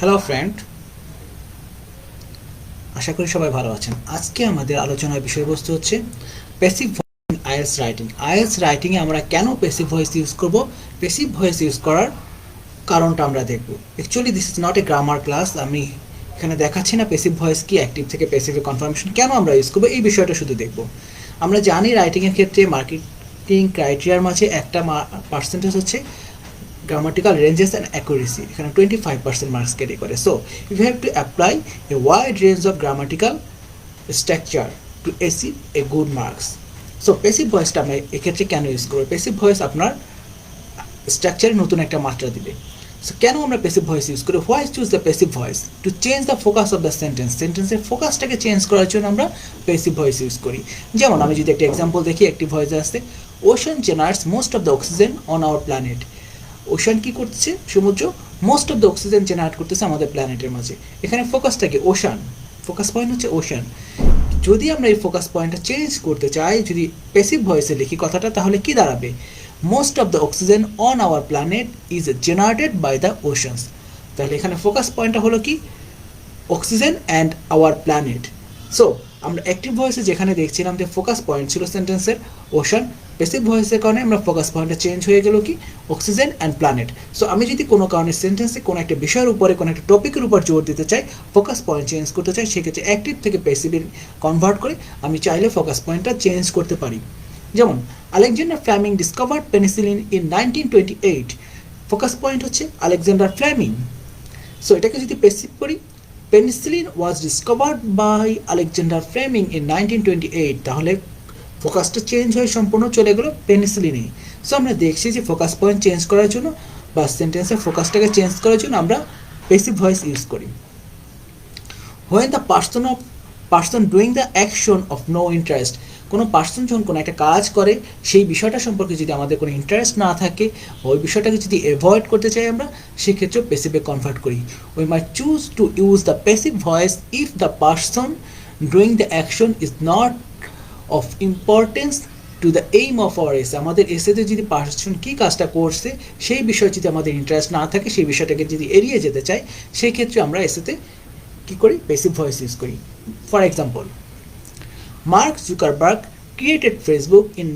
Hello friend, আশা করি সবাই ভালো আছেন। আজকে আমাদের আলোচনার বিষয়বস্তু হচ্ছে passive voice in IELTS writing. IELTS রাইটিংয়ে আমরা কেন প্যাসিভ ভয়েস ইউজ করব, প্যাসিভ ভয়েস ইউজ করার কারণটা আমরা দেখব। Actually this is not a grammar class. আমি এখানে দেখাচ্ছি না প্যাসিভ ভয়েস কি, অ্যাক্টিভ থেকে প্যাসিভে কনফার্মেশন কেন আমরা ইউজ করবো, এই বিষয়টা শুধু দেখব। আমরা জানি রাইটিংয়ের ক্ষেত্রে মার্কেটিং ক্রাইটেরিয়ার মাঝে একটা পার্সেন্টেজ হচ্ছে grammatical ranges and accuracy. এখানে 25% মার্কস ক্যারি করে। So you have to apply a wide range of grammatical structure to achieve a good marks. So passive ভয়েসটা আমরা এক্ষেত্রে কেন ইউজ করবো? প্যাসিভ ভয়েস আপনার স্ট্রাকচারে নতুন একটা মাত্রা দিবে। সো কেন আমরা প্যাসিভ ভয়েস ইউজ করি? Why choose the passive voice? To change the focus of the sentence. সেন্টেন্সের ফোকাসটাকে চেঞ্জ করার জন্য আমরা প্যাসিভ ভয়েস ইউজ করি। যেমন আমি যদি একটা এক্সাম্পল দেখি, অ্যাক্টিভ ভয়েসে আসছে ocean generates most of the oxygen on our planet. Ocean কি করছে? সমুদ্র most of the oxygen generate করতেছে আমাদের প্ল্যানেটের মাঝে। এখানে ফোকাসটা কি? ওশান। ফোকাস পয়েন্ট হচ্ছে ওশান। যদি আমরা এই ফোকাস পয়েন্টটা চেঞ্জ করতে চাই, যদি প্যাসিভ ভয়েসে লিখি কথাটা, তাহলে কি দাঁড়াবে? Most of the oxygen on our planet is generated by the oceans. তাহলে এখানে ফোকাস পয়েন্টটা হলো কি? Oxygen and our planet. So আমরা অ্যাক্টিভ ভয়েসে যেখানে দেখছিলাম যে ফোকাস পয়েন্ট ছিল সেন্টেন্সের ওশান, প্যাসিভ ভয়েসের কারণে আমরা ফোকাস পয়েন্টটা চেঞ্জ হয়ে গেল কি? Oxygen and planet. সো আমি যদি কোনো কারণে সেন্টেন্সে কোনো একটা বিষয়ের উপরে কোনো একটা টপিকের উপর জোর দিতে চাই, ফোকাস পয়েন্ট চেঞ্জ করতে চাই, সেক্ষেত্রে অ্যাক্টিভ থেকে প্যাসিভে কনভার্ট করে আমি চাইলে ফোকাস পয়েন্টটা চেঞ্জ করতে পারি। যেমন Alexander Fleming discovered penicillin in 1928। Focus point হচ্ছে আলেকজান্ডার ফ্লেমিং। সো এটাকে যদি প্যাসিভ করি, penicillin was discovered by Alexander Fleming in 1928, তাহলে ফোকাসটা চেঞ্জ হয়ে সম্পূর্ণ চলে গেলো পেনিসিলিনে। সো আমরা দেখছি যে ফোকাস পয়েন্ট চেঞ্জ করার জন্য বা সেন্টেন্সের ফোকাসটাকে চেঞ্জ করার জন্য আমরা প্যাসিভ ভয়েস ইউজ করি। When the person doing the action of no interest. কোনো পার্সন যখন কোনো একটা কাজ করে, সেই বিষয়টা সম্পর্কে যদি আমাদের কোনো ইন্টারেস্ট না থাকে, ওই বিষয়টাকে যদি অ্যাভয়েড করতে চাই আমরা, সেক্ষেত্রে প্যাসিভে কনভার্ট করি। We might choose to use the passive voice if the person doing the action is not of importance to the aim of our এসে। আমাদের এসেতে যদি পার্সন কী কাজটা করছে সেই বিষয়ে যদি আমাদের ইন্টারেস্ট না থাকে, সেই বিষয়টাকে যদি এড়িয়ে যেতে চাই, সেই ক্ষেত্রে আমরা এসেতে কী করি? প্যাসিভ ভয়েস ইউজ করি। For example, Mark Zuckerberg created Facebook in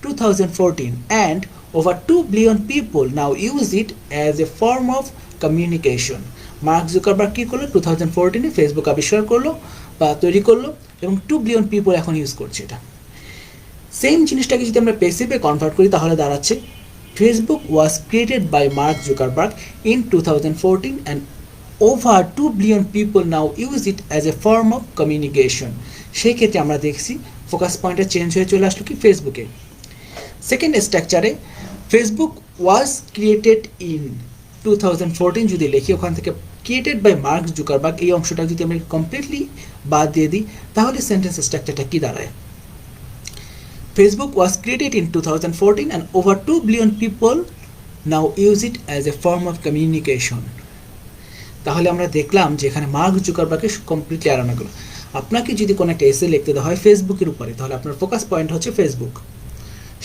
2014 and over 2 billion people now use it as a form of communication. Mark Zuckerberg কী করলো? 2014-এ ফেসবুক আবিষ্কার করলো বা তৈরি করলো এবং 2 বিলিয়ন পিপল এখন ইউজ করছে এটা। সেম জিনিসটাকে যদি আমরা প্যাসিভে কনভার্ট করি, তাহলে দাঁড়াচ্ছে Facebook was created by Mark Zuckerberg in 2014 and over 2 billion people now use it as a form of communication. সেই ক্ষেত্রে আমরা দেখছি ফোকাস পয়েন্টটা চেঞ্জ হয়ে চলে আসলো কি? ফেসবুকে। সেকেন্ড স্ট্রাকচারে ফেসবুক ওয়াজ ক্রিয়েটেড ইন 2014 যদি লিখি, ওখান থেকে ক্রিয়েটেড বাই মার্ক জুকারবার্গ এই অংশটা যদি আমরা কমপ্লিটলি বাদ দিয়ে দিই, তাহলে সেন্টেন্স স্ট্রাকচারটা কি দাঁড়ায়? Facebook was created in 2014 and over 2 billion people now use it as a form of communication. তাহলে আমরা দেখলাম যে এখানে মার্ক জুকারবার্গকে কমপ্লিটলি এড়ানো গেল। আপনাকে যদি কোনো একটা এসে লিখতে দেওয়া হয় ফেসবুকের উপরে, তাহলে আপনার ফোকাস পয়েন্ট হচ্ছে ফেসবুক।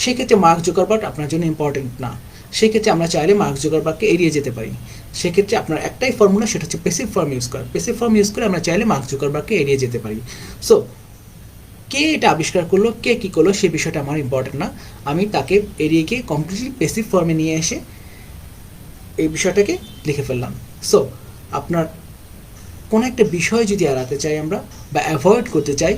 সেক্ষেত্রে মার্ক জুকারবার্গ আপনার জন্য ইম্পর্টেন্ট না। সেক্ষেত্রে আমরা চাইলে মার্ক জুকারবার্গকে এড়িয়ে যেতে পারি। সেক্ষেত্রে আপনার একটাই ফর্মুলা, সেটা হচ্ছে প্যাসিভ ফর্ম ইউজ করা। প্যাসিভ ফর্ম ইউজ করে আমরা চাইলে মার্ক জুকারবার্গকে এড়িয়ে যেতে পারি। সো কে এটা আবিষ্কার করলো, কে কী করলো, সেই বিষয়টা আমার ইম্পর্টেন্ট না। আমি তাকে এড়িয়ে গিয়ে কমপ্লিটলি প্যাসিভ ফর্মে নিয়ে এসে এই বিষয়টাকে লিখে ফেললাম। সো আপনার কোনো একটা বিষয় যদি এড়াতে চাই আমরা বা অ্যাভয়েড করতে চাই,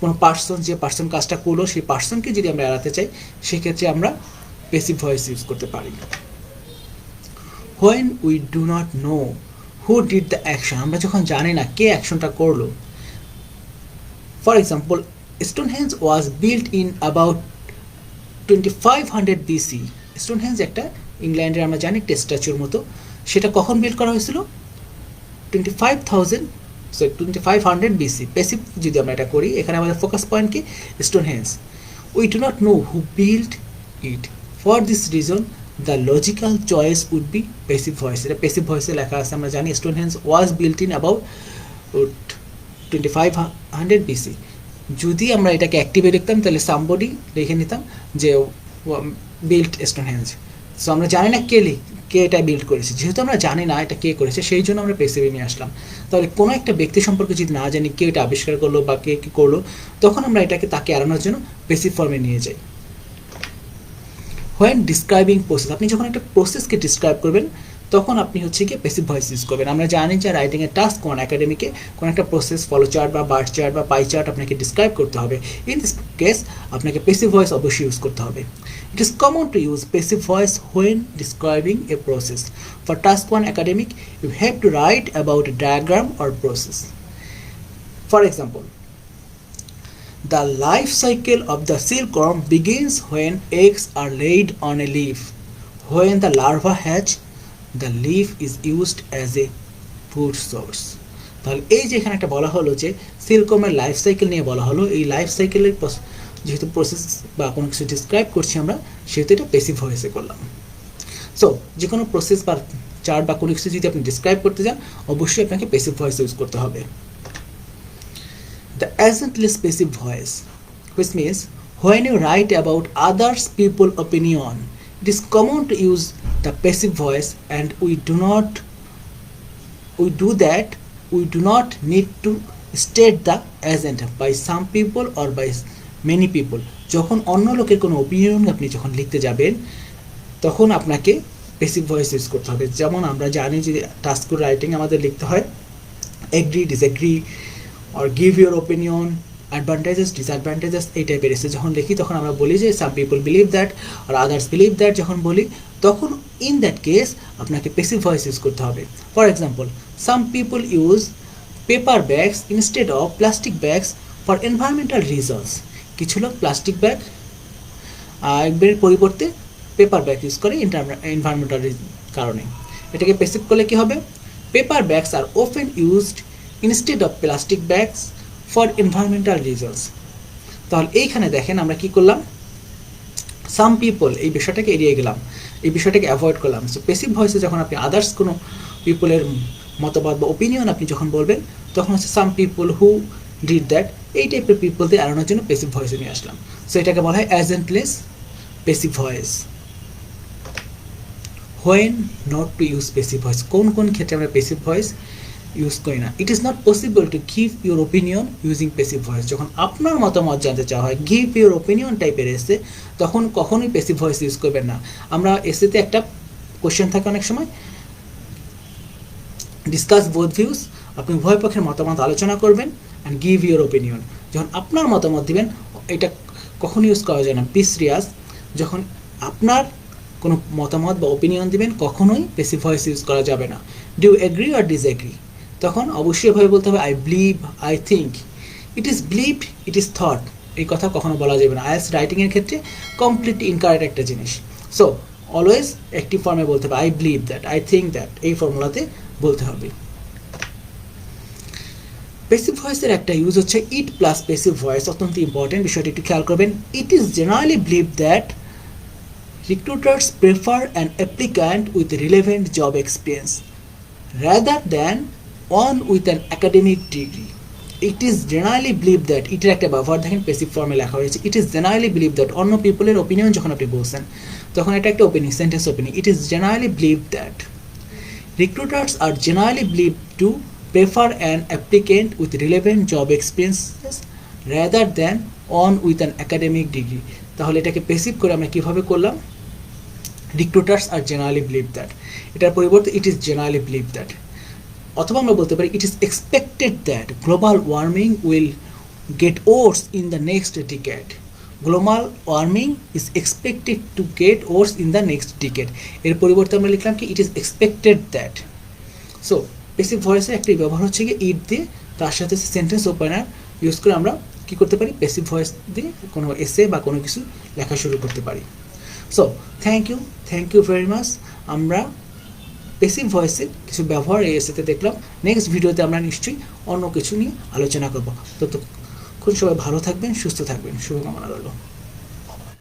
কোনো পার্সন, যে পার্সন কাজটা করলো সেই পার্সনকে যদি আমরা এড়াতে চাই, সেক্ষেত্রে আমরা প্যাসিভ ভয়েস ইউজ করতে পারি। When we do not know who did the action, আমরা যখন জানি না কে অ্যাকশনটা করলো। For example, Stonehenge was built in about 2500 BC। Stonehenge একটা ইংল্যান্ডের আমরা জানি একটা স্ট্যাচুর মতো, সেটা কখন বিল্ড করা হয়েছিল? 2500 BC। প্যাসিভ যদি আমরা এটা করি, এখানে আমাদের ফোকাস পয়েন্ট কি? Stonehenge. We do not know who build it, for this reason the logical choice would be passive voice. এটা প্যাসিভ ভয়েসে লেখা আছে, আমরা জানি Stonehenge was built in about 2500 BC। যদি আমরা এটাকে অ্যাক্টিভে লিখতাম, তাহলে সামবডি লিখে নিতাম যে বিল্ট স্টোনহেঞ্জ। সো আমরা জানি না কে এটা বিল্ড করেছে, যেহেতু আমরা জানি না এটা কে করেছে সেই জন্য আমরা পেসিভে নিয়ে আসলাম। তাহলে কোনো একটা ব্যক্তি সম্পর্কে যদি না জানি কে এটা আবিষ্কার করলো বা কে কী করলো, তখন আমরা এটাকে তাকে এড়ানোর জন্য পেসিভ ফর্মে নিয়ে যাই। হোয়েন ডিসক্রাইবিং প্রসেস, আপনি যখন একটা প্রসেসকে ডিসক্রাইব করবেন তখন আপনি হচ্ছে কি পেসিভ ভয়েস ইউজ করবেন। আমরা জানি যে রাইটিংয়ের টাস্ক কোন একাডেমিকে কোন একটা প্রসেস ফলো চার্ট বা বার চার্ট বা পাই চার্ট আপনাকে ডিসক্রাইব করতে হবে। ইন দিস কেস আপনাকে পেসিভ ভয়েস অবশ্যই ইউজ করতে হবে। It is common to use passive voice when describing a process. For task 1 academic, you have to write about a diagram or process. For example, the life cycle of the silkworm begins when eggs are laid on a leaf. When the larva hatch, the leaf is used as a food source. তাহলে এই যে এখানে একটা বলা হলো যে সিল্কওয়ার্মের life cycle নিয়ে বলা হলো, এই লাইফ সাইকেলের যেহেতু প্রসেস বা কোনো কিছু ডিসক্রাইব করছি আমরা, সেহেতু এটা পেসিভ ভয়েসে করলাম। সো যে কোনো প্রসেস বা চার্ট বা কোনো কিছু যদি আপনি ডিসক্রাইব করতে যান অবশ্যই আপনাকে পেসিভ ভয়েস ইউজ করতে হবে। The agentless passive voice, which means when you write about others people's opinion, it is common to use the passive voice, and we do not need to state the agenda by some people or by many people. যখন অন্য লোকের কোনো opinion আপনি যখন লিখতে যাবেন তখন আপনাকে পেসিভ ভয়েস ইউজ করতে হবে। যেমন আমরা জানি যে টাস্ক রাইটিং আমাদের লিখতে হয় agree, disagree or give your opinion, advantages, disadvantages, এই টাইপের এসে যখন লিখি তখন আমরা বলি যে some people believe that or others believe that, যখন বলি তখন in that case আপনাকে passive voice ইউজ করতে হবে। For example, some people use paper bags instead of plastic bags for environmental reasons. কিছু লোক প্লাস্টিক ব্যাগ এর পরিবর্তে পেপার ব্যাগ ইউজ করে এনভায়রনমেন্টাল কারণে। এটাকে পেসিভ করলে কি হবে? Paper bags R often used instead of plastic bags for environmental reasons. তাহলে এইখানে দেখেন আমরা কি করলাম, some people এই বিষয়টাকে এড়িয়ে গেলাম, এই বিষয়টাকে অ্যাভয়েড করলাম। সো পেসিভ ভয়েসে যখন আপনি আদার্স কোনো পিপলের মতবাদ বা ওপিনিয়ন আপনি যখন বলবেন তখন হচ্ছে some people who did that, এই টাইপের পিপলদের এড়ানোর জন্য পেসিভ ভয়েসে নিয়ে আসলাম। সো এটাকে বলা হয় agentless passive voice. When not to use passive voice, কোন কোন ক্ষেত্রে আমরা পেসিভ ভয়েস ইউজ করি না? It is not possible to give your opinion using passive voice. যখন আপনার মতামত জানতে চাওয়া হয় গিভ ইউর ওপিনিয়ন টাইপের এসে, তখন কখনোই পেসিভ ভয়েস ইউজ করবেন না। আমরা এসেতে একটা কোশ্চেন থাকে অনেক সময়, ডিসকাস বোথ ভিউজ, আপনি উভয় পক্ষের মতামত আলোচনা করবেন অ্যান্ড গিভ ইউর ওপিনিয়ন। যখন আপনার মতামত দিবেন এটা কখনো ইউজ করা যায় না। বি সিরিয়াস, যখন আপনার কোনো মতামত বা ওপিনিয়ন দিবেন কখনোই পেসিভ ভয়েস ইউজ করা যাবে না। ডু এগ্রি অর ডিসএগ্রি, তখন অবশ্যই এভাবে বলতে হবে I believe, I think, it is believed, it is thought, এই কথা কখনো বলা যাবে না। আইএলটিএস রাইটিংয়ের ক্ষেত্রে কমপ্লিটলি ইনকারেক্ট একটা জিনিস। সো অলওয়েজ অ্যাক্টিভ ফর্মে বলতে হবে I believe that, I think that, এই ফর্মুলাতে বলতে হবে। পেসিভ ভয়েসের একটা ইউজ হচ্ছে ইট প্লাস পেসিভ ভয়েস, অত্যন্ত ইম্পর্টেন্ট, বিষয়টি একটু খেয়াল করবেন। ইট is generally believe that recruiters prefer an applicant with relevant job experience rather than one with an academic degree. It is generally believed that, এটার একটা ব্যবহার দেখেন পেসিভ ফর্মে লেখা হয়েছে, it is generally believed that, অন্য পিপলের ওপিনিয়ন যখন আপনি বলছেন তখন এটা একটা opinion, sentence opinion. it is generally believed that recruiters are generally believed to prefer an applicant with relevant job experiences rather than one with an academic degree. তাহলে এটাকে passive করে আমরা কিভাবে করলাম? Recruiters are generally believe that, এটার পরিবর্তে it is generally believe that. অথবা আমরা বলতে পারি it is expected that global warming will get worse in the next decade. Global warming is expected to get worse in the next decade, এর পরিবর্তে আমরা লিখলাম কি it is expected that. So passive ভয়েসের একটি ব্যবহার হচ্ছে কি ইট দিয়ে, তার সাথে সেন্টেন্স ওপেনার ইউজ করে আমরা কী করতে পারি? পেসিভ ভয়েস দিয়ে কোনো এসে বা কোনো কিছু লেখা শুরু করতে পারি। So thank you very much. আমরা পেসিভ ভয়েসের কিছু ব্যবহার এই এসেতে দেখলাম। নেক্সট ভিডিওতে আমরা নিশ্চয়ই অন্য কিছু নিয়ে আলোচনা করব। ততক্ষণ সবাই ভালো থাকবেন, সুস্থ থাকবেন, শুভকামনা রইল।